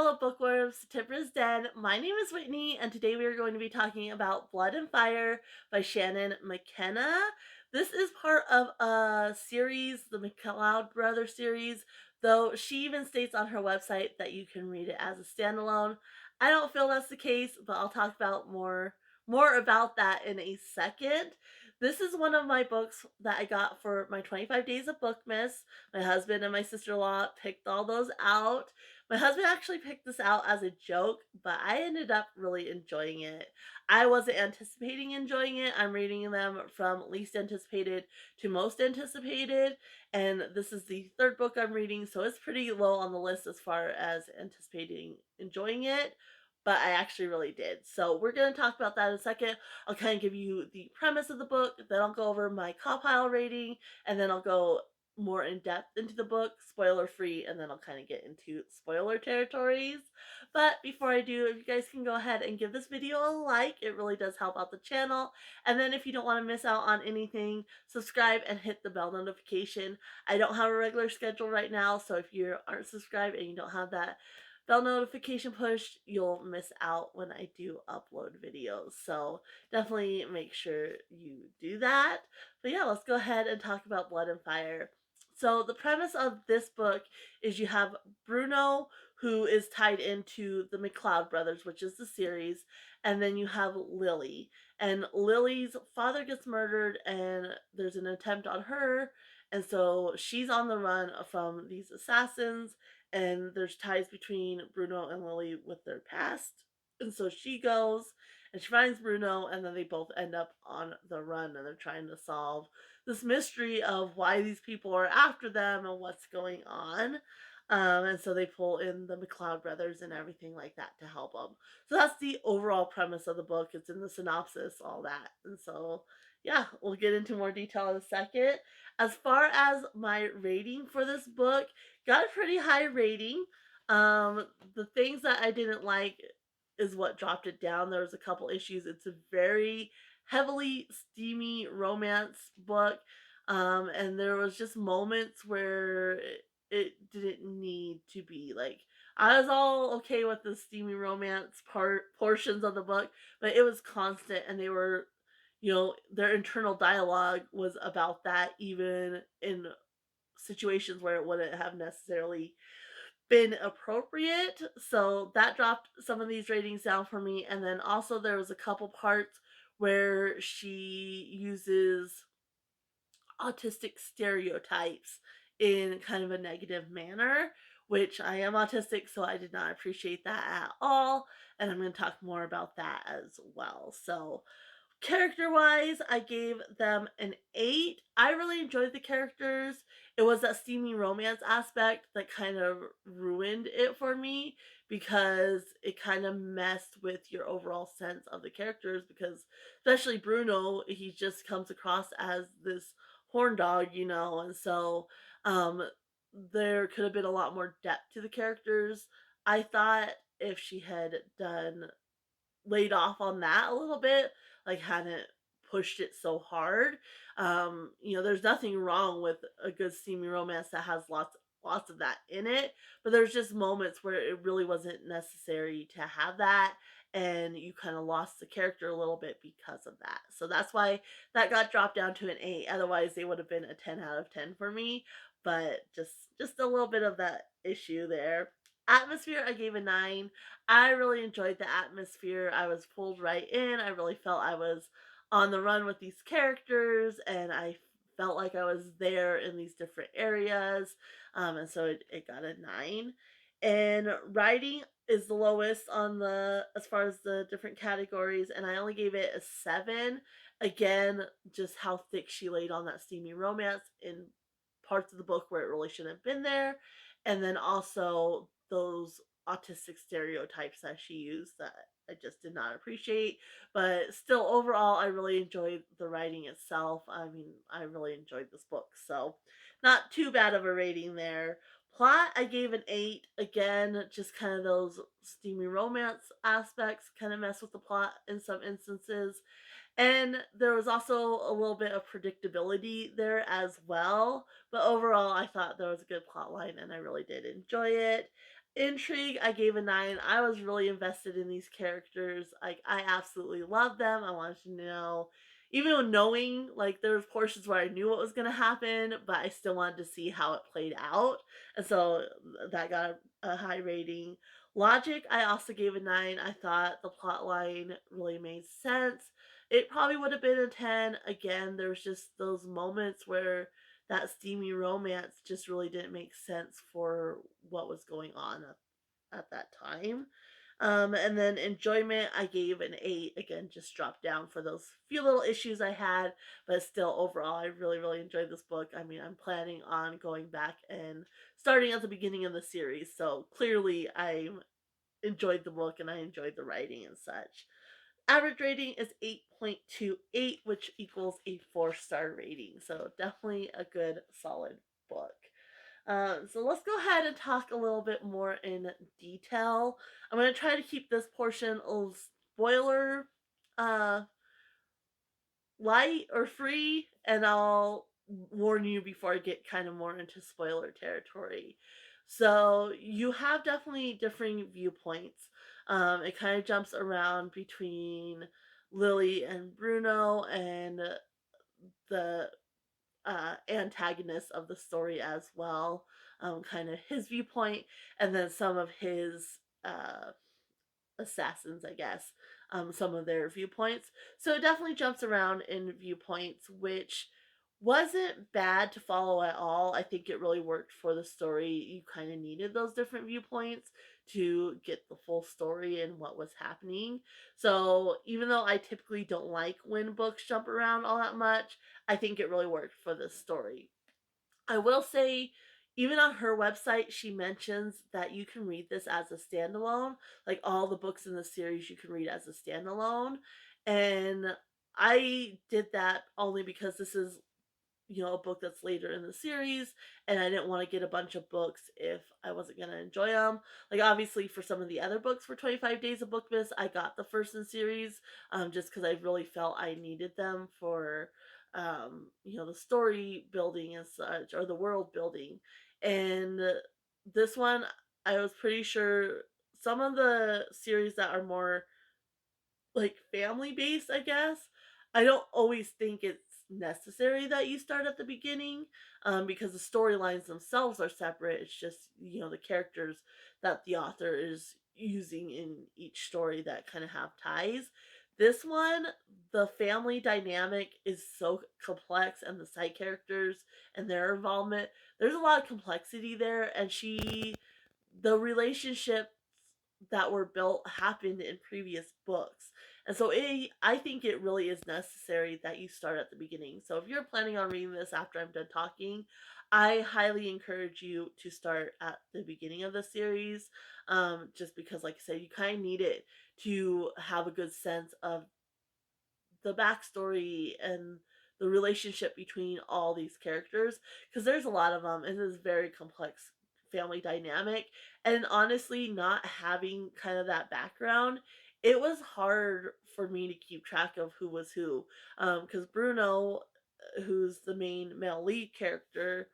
fellow bookworms, Tipper's Den. My name is Whitney, and today we are going to be talking about Blood and Fire by Shannon McKenna. This is part of a series, the McCloud Brother series, though she even states on her website that you can read it as a standalone. I don't feel that's the case, but I'll talk about more about that in a second. This is one of my books that I got for my 25 Days of Bookmas. My husband and my sister-in-law picked all those out. My husband actually picked this out as a joke, but I ended up really enjoying it. I wasn't anticipating enjoying it. I'm reading them from least anticipated to most anticipated, and this is the third book I'm reading, so it's pretty low on the list as far as anticipating enjoying it. But I actually really did. So we're going to talk about that in a second. I'll kind of give you the premise of the book, then I'll go over my CAWPILE rating, and then I'll go more in depth into the book, spoiler free, and then I'll kind of get into spoiler territories. But before I do, if you guys can go ahead and give this video a like, it really does help out the channel. And then if you don't want to miss out on anything, subscribe and hit the bell notification. I don't have a regular schedule right now, so if you aren't subscribed and you don't have that bell notification pushed, you'll miss out when I do upload videos. So definitely make sure you do that. But yeah, let's go ahead and talk about Blood and Fire. So the premise of this book is you have Bruno, who is tied into the McCloud brothers, which is the series, and then you have Lily. And Lily's father gets murdered, and there's an attempt on her, and so she's on the run from these assassins, and there's ties between Bruno and Lily with their past. And so she goes and she finds Bruno, and then they both end up on the run, and they're trying to solve this mystery of why these people are after them and what's going on. And so they pull in the McCloud brothers and everything like that to help them. So that's the overall premise of the book. It's in the synopsis, all that. And so, yeah, we'll get into more detail in a second. As far as my rating for this book, got a pretty high rating. The things that I didn't like is what dropped it down. There was a couple issues. It's a very heavily steamy romance book. And there was just moments where it didn't need to be. Like, I was all okay with the steamy romance portions of the book, but it was constant, and they were, their internal dialogue was about that, even in situations where it wouldn't have necessarily been appropriate. So that dropped some of these ratings down for me. And then also there was a couple parts where she uses autistic stereotypes in kind of a negative manner, which I am autistic, so I did not appreciate that at all. And I'm going to talk more about that as well. So character wise, I gave them an 8. I really enjoyed the characters. It was that steamy romance aspect that kind of ruined it for me, because it kind of messed with your overall sense of the characters, because especially Bruno, he just comes across as this horn dog, and so um there could have been a lot more depth to the characters. I thought if she had done laid off on that a little bit, like hadn't pushed it so hard. There's nothing wrong with a good steamy romance that has lots of that in it, but there's just moments where it really wasn't necessary to have that, and you kind of lost the character a little bit because of that. So that's why that got dropped down to an 8. Otherwise they would have been a 10 out of 10 for me, but just a little bit of that issue there. Atmosphere, I gave a 9. I really enjoyed the atmosphere. I was pulled right in. I really felt I was on the run with these characters, and I felt like I was there in these different areas. And so it got a 9. And writing is the lowest on the as far as the different categories, and I only gave it a 7. Again, just how thick she laid on that steamy romance in parts of the book where it really shouldn't have been there, and then also those autistic stereotypes that she used that I just did not appreciate. But still, overall, I really enjoyed the writing itself. I mean, I really enjoyed this book, so not too bad of a rating there. Plot, I gave an 8. Again, just kind of those steamy romance aspects kind of mess with the plot in some instances. And there was also a little bit of predictability there as well. But overall, I thought there was a good plot line, and I really did enjoy it. Intrigue, I gave a 9. I was really invested in these characters. Like, I absolutely loved them. I wanted to know, even though knowing, like, there was portions where I knew what was going to happen, but I still wanted to see how it played out. And so that got a high rating. Logic, I also gave a 9. I thought the plot line really made sense. It probably would have been a 10. Again, there's just those moments where that steamy romance just really didn't make sense for what was going on at that time. And then enjoyment, I gave an 8. Again, just dropped down for those few little issues I had, but still, overall, I really, really enjoyed this book. I mean, I'm planning on going back and starting at the beginning of the series, so clearly I enjoyed the book and I enjoyed the writing and such. Average rating is 8.28, which equals a 4-star rating. So definitely a good, solid book. So let's go ahead and talk a little bit more in detail. I'm going to try to keep this portion of spoiler uh, light or free, and I'll warn you before I get kind of more into spoiler territory. So you have definitely differing viewpoints. It kind of jumps around between Lily and Bruno and the antagonist of the story as well. Kind of his viewpoint, and then some of his assassins, I guess, some of their viewpoints. So it definitely jumps around in viewpoints, which wasn't bad to follow at all. I think it really worked for the story. You kind of needed those different viewpoints to get the full story and what was happening. So even though I typically don't like when books jump around all that much, I think it really worked for this story. I will say, even on her website, she mentions that you can read this as a standalone. Like all the books in the series, you can read as a standalone. And I did that only because this is, a book that's later in the series, and I didn't want to get a bunch of books if I wasn't going to enjoy them. Like, obviously, for some of the other books for 25 Days of Bookmas, I got the first in series, just because I really felt I needed them for, the story building and such, or the world building. And this one, I was pretty sure some of the series that are more like family based, I guess. I don't always think it's necessary that you start at the beginning, because the storylines themselves are separate. It's just, the characters that the author is using in each story that kind of have ties. This one, the family dynamic is so complex, and the side characters and their involvement, there's a lot of complexity there, and the relationships that were built happened in previous books. And so I think it really is necessary that you start at the beginning. So if you're planning on reading this after I'm done talking, I highly encourage you to start at the beginning of the series, just because, like I said, you kind of need it to have a good sense of the backstory and the relationship between all these characters, because there's a lot of them and it is very complex family dynamic. And honestly, not having kind of that background, it was hard for me to keep track of who was who, because Bruno, who's the main male lead character,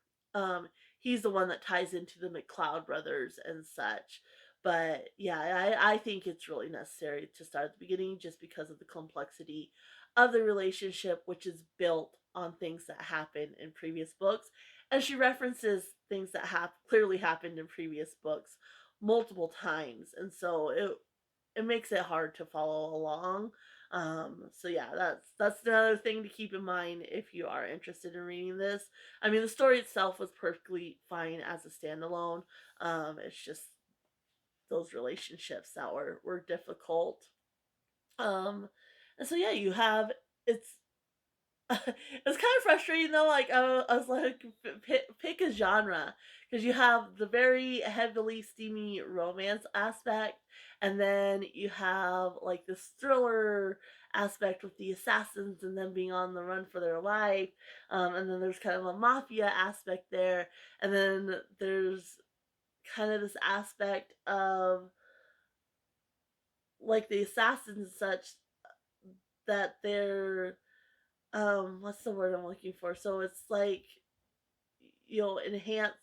he's the one that ties into the McCloud brothers and such. But yeah, I think it's really necessary to start at the beginning, just because of the complexity of the relationship, which is built on things that happened in previous books. And she references things that have clearly happened in previous books multiple times. And so it makes it hard to follow along. So yeah, that's another thing to keep in mind if you are interested in reading this. I mean, the story itself was perfectly fine as a standalone. It's just those relationships that were difficult. Um, and so yeah, you have it's it's kind of frustrating though. Like I was like, pick a genre, because you have the very heavily steamy romance aspect, and then you have like this thriller aspect with the assassins and them being on the run for their life, and then there's kind of a mafia aspect there, and then there's kind of this aspect of like the assassins and such, that they're what's the word I'm looking for? So it's like, enhance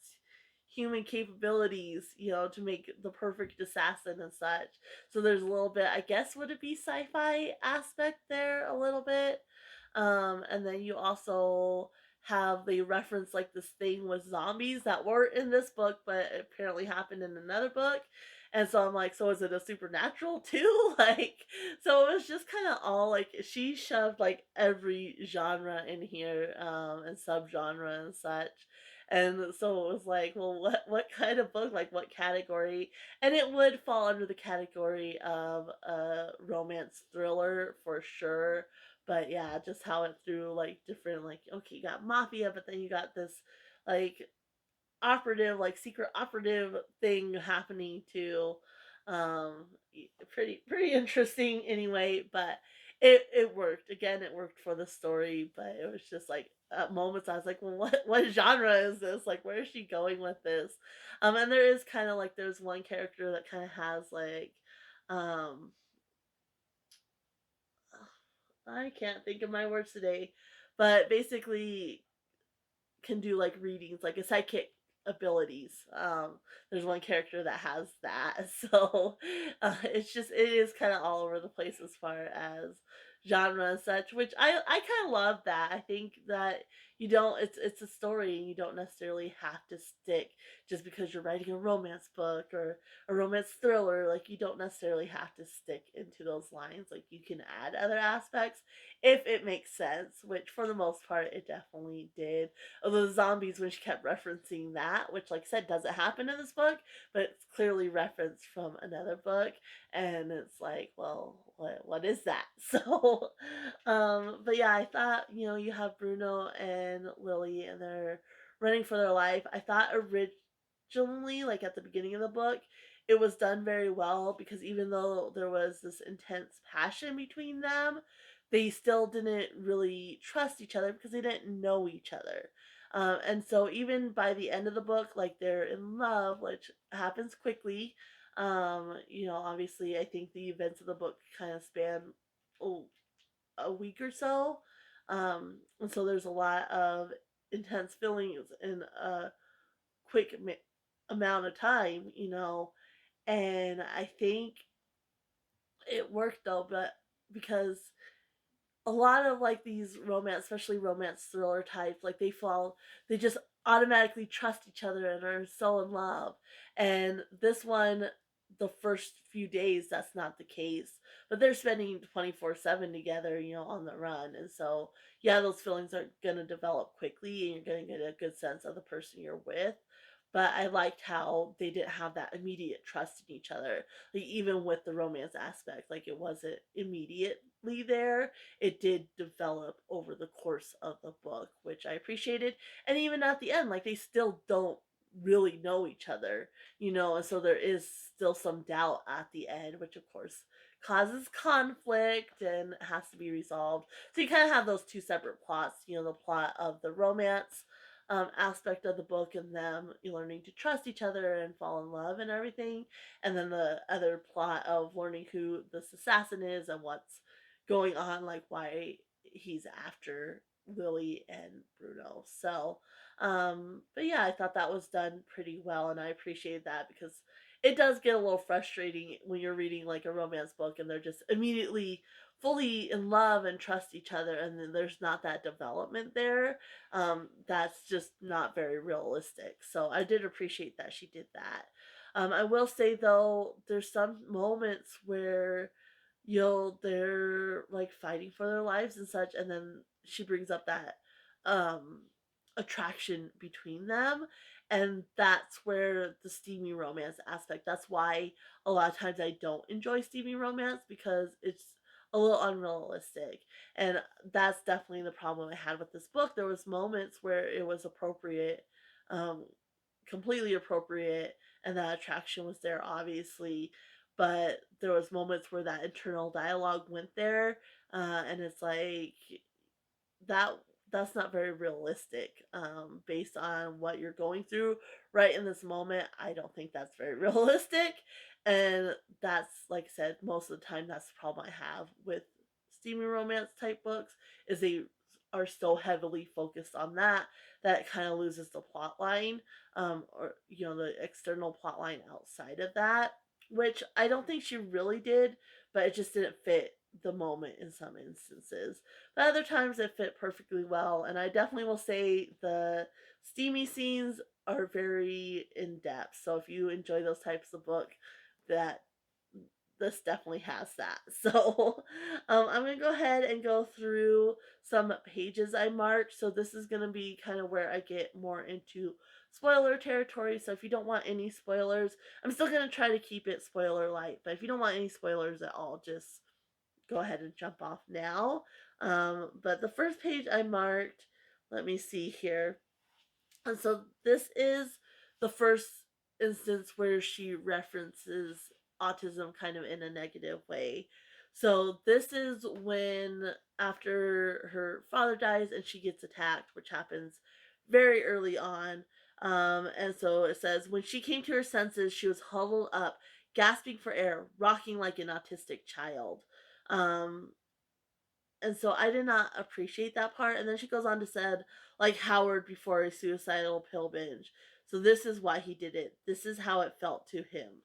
human capabilities, to make the perfect assassin and such. So there's a little bit, I guess, would it be sci-fi aspect there a little bit? And then you also have they reference like this thing with zombies that were in this book, but apparently happened in another book. And so I'm like, so is it a supernatural too? Like, so it was just kind of all like she shoved like every genre in here, and subgenre and such. And so it was like, well, what kind of book, like what category? And it would fall under the category of a romance thriller for sure. But yeah, just how it threw like different, like, okay, you got mafia, but then you got this like operative, like secret operative thing happening too. Pretty interesting anyway, but it worked. Again, it worked for the story, but it was just like at moments I was like, well, what genre is this? Like, where is she going with this? And there is kind of like there's one character that kind of has like um I can't think of my words today, but basically can do like readings, like a psychic abilities. There's one character that has that, so it is kind of all over the place as far as genre and such, which I kind of love that. I think that you don't it's a story and you don't necessarily have to stick just because you're writing a romance book or a romance thriller. Like you don't necessarily have to stick into those lines. Like you can add other aspects if it makes sense, which for the most part it definitely did. Although the zombies, when she kept referencing that, which, like I said, doesn't happen in this book, but it's clearly referenced from another book, and it's like, well, what is that? So, but yeah, I thought you have Bruno and Lily, and they're running for their life. I thought originally, like at the beginning of the book, it was done very well because even though there was this intense passion between them, they still didn't really trust each other because they didn't know each other. And so even by the end of the book, like they're in love, which happens quickly. Obviously, I think the events of the book kind of span oh, a week or so. And so there's a lot of intense feelings in a quick amount of time. And I think it worked though, but because a lot of like these romance, especially romance thriller types, like they just automatically trust each other and are so in love. And this one, the first few days, that's not the case. But they're spending 24/7 together, on the run. And so, yeah, those feelings are going to develop quickly and you're going to get a good sense of the person you're with. But I liked how they didn't have that immediate trust in each other. Like, even with the romance aspect, like, it wasn't immediately there. It did develop over the course of the book, which I appreciated. And even at the end, like they still don't really know each other, and so there is still some doubt at the end, which of course causes conflict and has to be resolved. So you kind of have those two separate plots, the plot of the romance aspect of the book and them learning to trust each other and fall in love and everything, and then the other plot of learning who this assassin is and what's going on, like why he's after Lily and Bruno. So, but yeah, I thought that was done pretty well, and I appreciate that because it does get a little frustrating when you're reading like a romance book and they're just immediately fully in love and trust each other, and then there's not that development there. That's just not very realistic. So I did appreciate that she did that. I will say though, there's some moments where they're like fighting for their lives and such, and then she brings up that um attraction between them, and that's where the steamy romance aspect, that's why a lot of times I don't enjoy steamy romance because it's a little unrealistic. And that's definitely the problem I had with this book. There was moments where it was appropriate, um completely appropriate, and that attraction was there obviously, but there was moments where that internal dialogue went there, and it's like that that's not very realistic, based on what you're going through right in this moment. I don't think that's very realistic, and that's, like I said, most of the time that's the problem I have with steamy romance type books is they are so heavily focused on that that it kind of loses the plot line, or the external plot line outside of that, which I don't think she really did, but it just didn't fit the moment in some instances. But other times it fit perfectly well, and I definitely will say the steamy scenes are very in depth. So if you enjoy those types of book, that this definitely has that. So I'm gonna go ahead and go through some pages I marked. So this is gonna be kind of where I get more into spoiler territory. So if you don't want any spoilers, I'm still gonna try to keep it spoiler light. But if you don't want any spoilers at all, just go ahead and jump off now. But the first page I marked, let me see here. And so this is the first instance where she references autism kind of in a negative way. So this is when, after her father dies and she gets attacked, which happens very early on. And so it says, when she came to her senses, she was huddled up, gasping for air, rocking like an autistic child. Um, and so I did not appreciate that part. And then she goes on to said, like Howard before a suicidal pill binge. So this is why he did it. This is how it felt to him.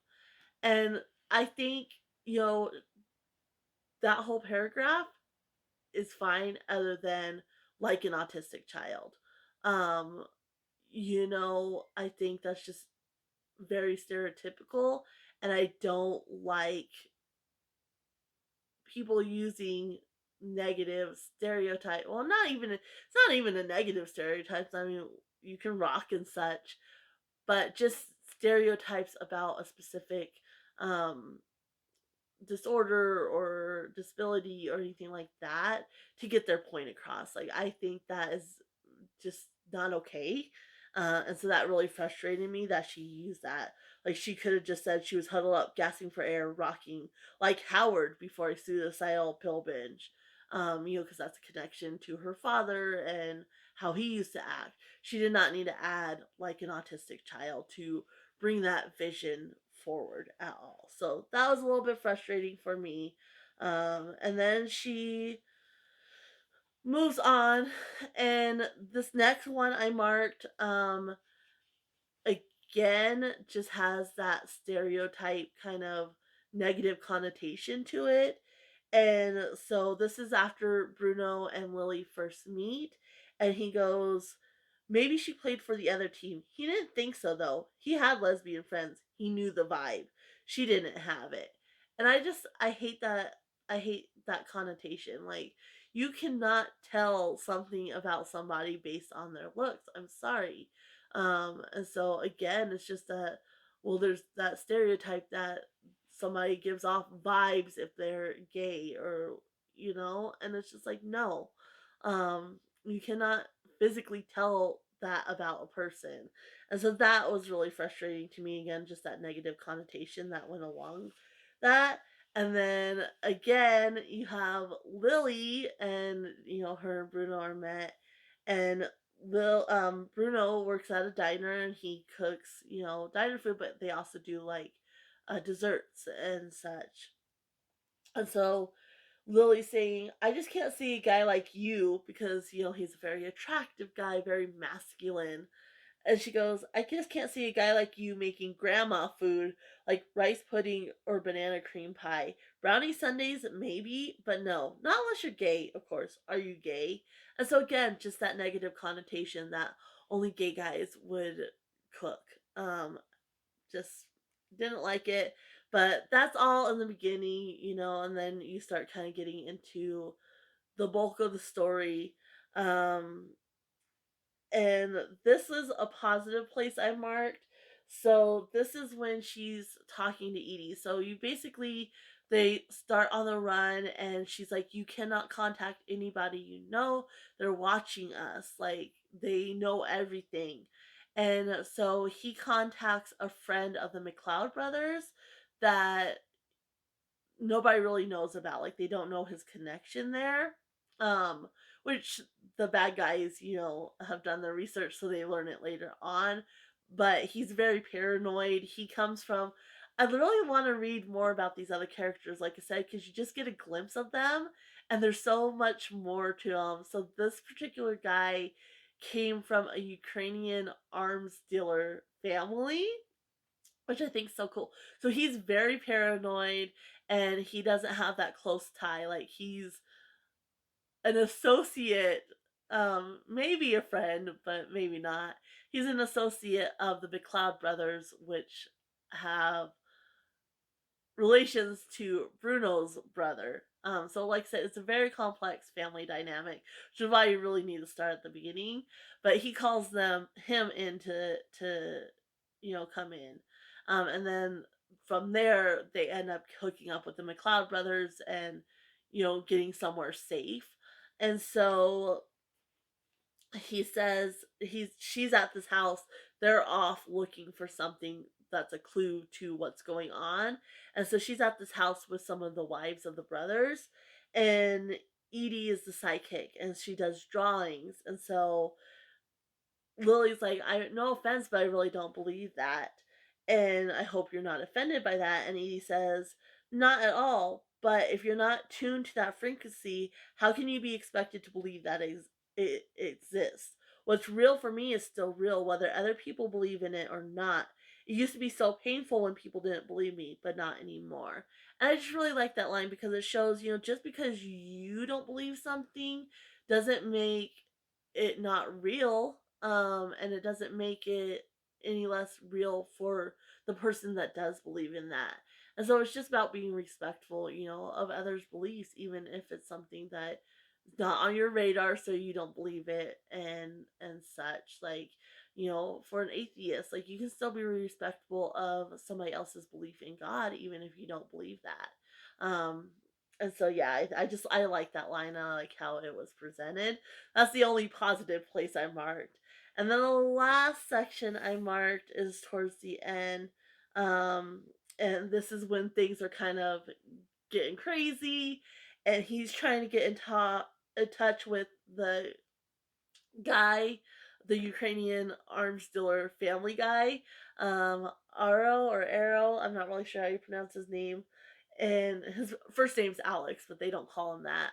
And I think, you know, that whole paragraph is fine other than like an autistic child. Um, I think that's just very stereotypical, and I don't like people using negative stereotype. Well, it's not even a negative stereotypes. I mean, you can rock and such, but just stereotypes about a specific um disorder or disability or anything like that to get their point across. Like, I think that is just not okay. And so that really frustrated me that she used that. Like, she could have just said she was huddled up, gasping for air, rocking like Howard before a suicidal pill binge. Because that's a connection to her father and how he used to act. She did not need to add like an autistic child to bring that vision forward at all. So that was a little bit frustrating for me. And then she moves on, and this next one I marked, again, just has that stereotype kind of negative connotation to it. And so this is after Bruno and Lily first meet, and he goes, maybe she played for the other team. He didn't think so, though. He had lesbian friends. He knew the vibe. She didn't have it. And I hate that. I hate that connotation. Like, you cannot tell something about somebody based on their looks. I'm sorry. And so again, it's just that, well, there's that stereotype that somebody gives off vibes if they're gay, or and it's just like, no. You cannot physically tell that about a person. And so that was really frustrating to me, again, just that negative connotation that went along that. And then again, you have Lily, and her and Bruno are met, and Bruno works at a diner and he cooks, diner food, but they also do like desserts and such. And so Lily's saying, I just can't see a guy like you because, he's a very attractive guy, very masculine. And she goes, I just can't see a guy like you making grandma food like rice pudding or banana cream pie. Brownie sundaes, maybe, but no, not unless you're gay, of course. Are you gay? And so, again, just that negative connotation that only gay guys would cook. Just didn't like it. But that's all in the beginning, and then you start kind of getting into the bulk of the story. Um, and this is a positive place I marked. So this is when she's talking to Edie. So they start on the run, and she's like, you cannot contact anybody they're watching us, like they know everything. And so he contacts a friend of the McCloud brothers that nobody really knows about. Like, they don't know his connection there. Which the bad guys, have done the research, so they learn it later on. But he's very paranoid. He comes from I literally want to read more about these other characters, like I said, because you just get a glimpse of them, and there's so much more to them. So this particular guy came from a Ukrainian arms dealer family, which I think is so cool. So he's very paranoid, and he doesn't have that close tie. Like he's an associate, maybe a friend, but maybe not. He's an associate of the McCloud brothers, which have relations to Bruno's brother. So like I said, it's a very complex family dynamic, which is why you really need to start at the beginning. But he calls him in to come in, and then from there they end up hooking up with the McCloud brothers and getting somewhere safe. And so he says she's at this house. They're off looking for something that's a clue to what's going on. And so she's at this house with some of the wives of the brothers, and Edie is the sidekick and she does drawings. And so Lily's like, I no offense, but I really don't believe that. And I hope you're not offended by that. And Edie says, not at all. But if you're not tuned to that frequency, how can you be expected to believe that it exists? What's real for me is still real, whether other people believe in it or not. It used to be so painful when people didn't believe me, but not anymore. And I just really like that line because it shows, just because you don't believe something doesn't make it not real, and it doesn't make it any less real for the person that does believe in that. And so it's just about being respectful, of others' beliefs, even if it's something that is not on your radar, so you don't believe it, and such. Like, for an atheist, like, you can still be respectful of somebody else's belief in God, even if you don't believe that. And so yeah, I like that line. I like how it was presented. That's the only positive place I marked. And then the last section I marked is towards the end. Um, and this is when things are kind of getting crazy. And he's trying to get in touch with the guy, the Ukrainian arms dealer family guy, Aro or Arrow. I'm not really sure how you pronounce his name. And his first name's Alex, but they don't call him that.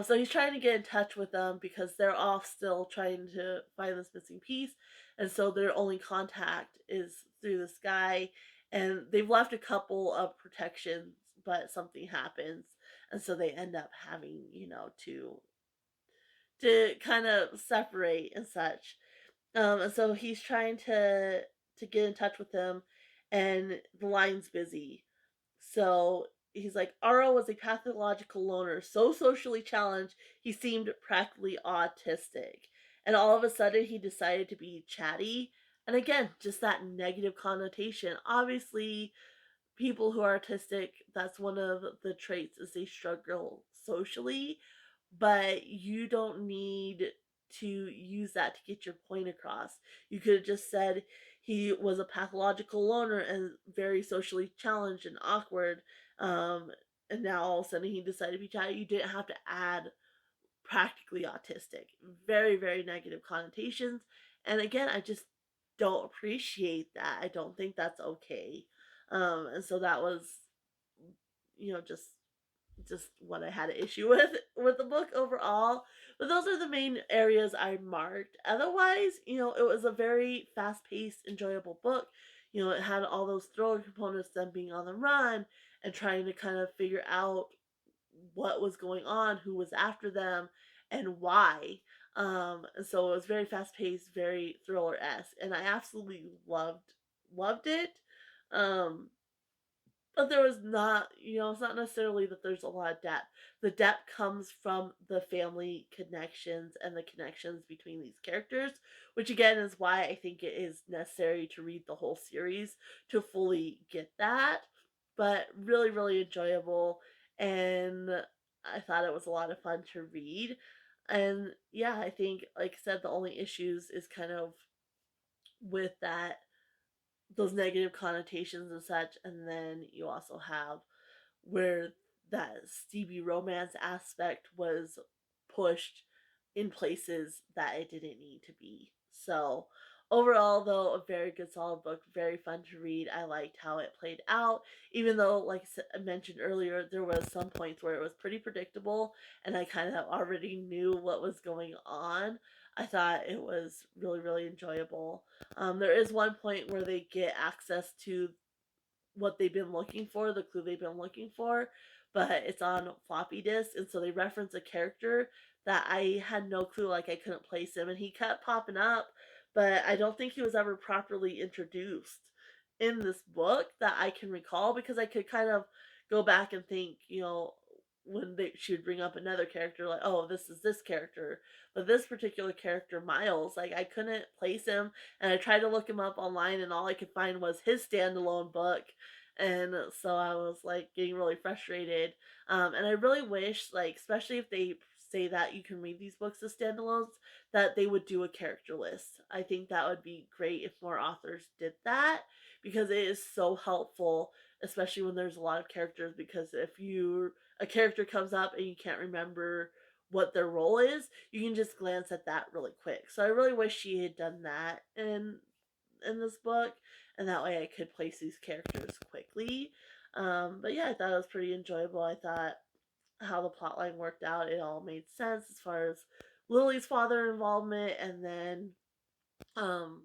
So he's trying to get in touch with them because they're off still trying to find this missing piece. And so their only contact is through this guy. And they've left a couple of protections, but something happens. And so they end up having, to kind of separate and such. And so he's trying to get in touch with him, and the line's busy. So he's like, Aro was a pathological loner, so socially challenged he seemed practically autistic. And all of a sudden he decided to be chatty. And again, just that negative connotation. Obviously, people who are autistic, that's one of the traits is they struggle socially, but you don't need to use that to get your point across. You could have just said he was a pathological loner and very socially challenged and awkward. Um, and now all of a sudden he decided to be chatty. You didn't have to add practically autistic. Very, very negative connotations. And again, I just don't appreciate that. I don't think that's okay. And so that was, just what I had an issue with the book overall. But those are the main areas I marked. Otherwise, it was a very fast paced, enjoyable book. It had all those thriller components, them being on the run and trying to kind of figure out what was going on, who was after them, and why. And so it was very fast paced, very thriller esque, and I absolutely loved it. Um, but there was not, it's not necessarily that there's a lot of depth. The depth comes from the family connections and the connections between these characters, which again is why I think it is necessary to read the whole series to fully get that. But really, really enjoyable. And I thought it was a lot of fun to read. And yeah, I think, like I said, the only issues is kind of with that, those negative connotations and such. And then you also have where that Stevie romance aspect was pushed in places that it didn't need to be. So Overall, though, a very good solid book, very fun to read. I liked how it played out, even though, like I mentioned earlier, there was some points where it was pretty predictable, and I kind of already knew what was going on. I thought it was really, really enjoyable. There is one point where they get access to what they've been looking for, the clue they've been looking for, but it's on floppy disk, and so they reference a character that I had no clue, like I couldn't place him, and he kept popping up, but I don't think he was ever properly introduced in this book that I can recall because I could kind of go back and think, when she would bring up another character, like, oh, this is this character, but this particular character, Miles, like I couldn't place him, and I tried to look him up online, and all I could find was his standalone book, and so I was like getting really frustrated. And I really wish, like, especially if they say that you can read these books as standalones, that they would do a character list. I think that would be great if more authors did that because it is so helpful, especially when there's a lot of characters. Because if you a character comes up and you can't remember what their role is, you can just glance at that really quick. So I really wish she had done that in this book, and that way I could place these characters quickly. But yeah, I thought it was pretty enjoyable. I thought how the plotline worked out, it all made sense as far as Lily's father involvement, and then um,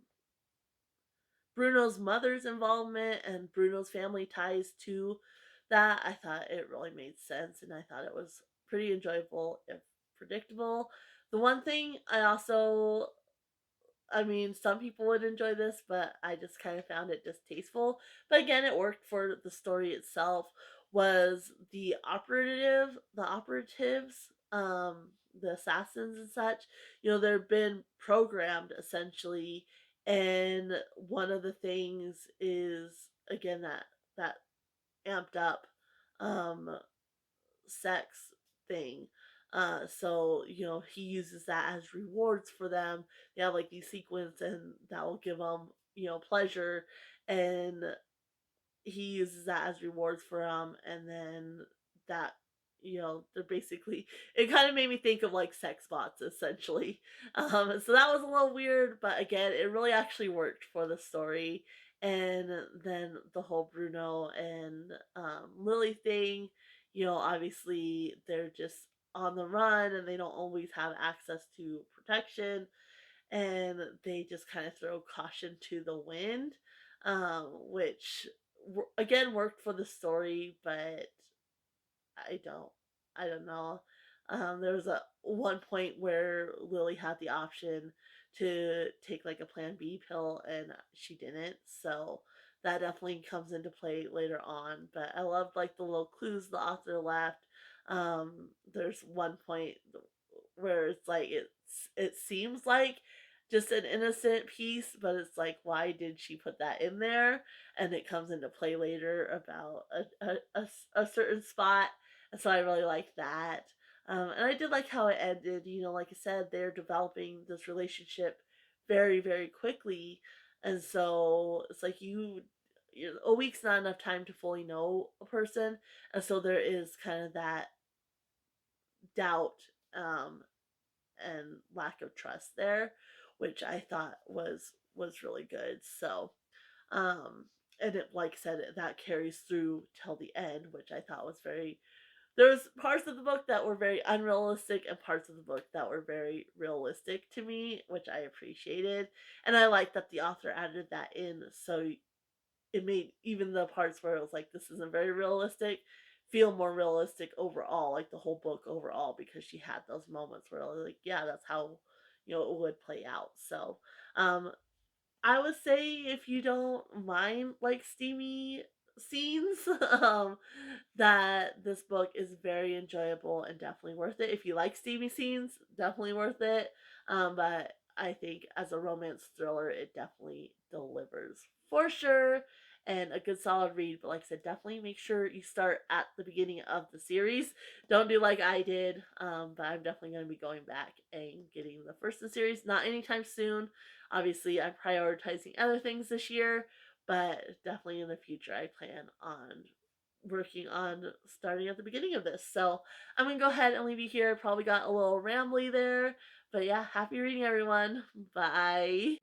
Bruno's mother's involvement and Bruno's family ties to that. I thought it really made sense, and I thought it was pretty enjoyable if predictable. The one thing I mean, some people would enjoy this, but I just kind of found it distasteful. But again, it worked for the story itself. Was the operatives, the assassins and such, they've been programmed essentially, and one of the things is again that amped up um sex thing. So he uses that as rewards for them. They have like these sequence, and that will give them pleasure, and he uses that as rewards for them, and then that they're basically, it kind of made me think of like sex bots essentially. So that was a little weird, but again, it really actually worked for the story. And then the whole Bruno and Lily thing, obviously they're just on the run and they don't always have access to protection, and they just kind of throw caution to the wind, which again worked for the story, but I don't, I don't know. There was a one point where Lily had the option to take like a Plan B pill, and she didn't. So that definitely comes into play later on. But I loved like the little clues the author left. There's one point where it's like it seems like just an innocent piece, but it's like, why did she put that in there? And it comes into play later about a certain spot, and so I really like that. And I did like how it ended. Like I said, they're developing this relationship very, very quickly, and so it's like a week's not enough time to fully know a person, and so there is kind of that doubt, and lack of trust there, which I thought was really good. So, um, and it, like I said, that carries through till the end, which I thought was very. There's parts of the book that were very unrealistic and parts of the book that were very realistic to me, which I appreciated, and I like that the author added that in, so it made even the parts where it was like this isn't very realistic feel more realistic overall, like the whole book overall, because she had those moments where I was like, yeah, that's how it would play out. So um I would say if you don't mind like steamy scenes, that this book is very enjoyable and definitely worth it. If you like steamy scenes, definitely worth it. But I think as a romance thriller, it definitely delivers for sure. And a good solid read. But like I said, definitely make sure you start at the beginning of the series. Don't do like I did. But I'm definitely going to be going back and getting the first in the series. Not anytime soon. Obviously, I'm prioritizing other things this year, but definitely in the future, I plan on working on starting at the beginning of this. So I'm going to go ahead and leave you here. Probably got a little rambly there, but yeah, happy reading, everyone. Bye.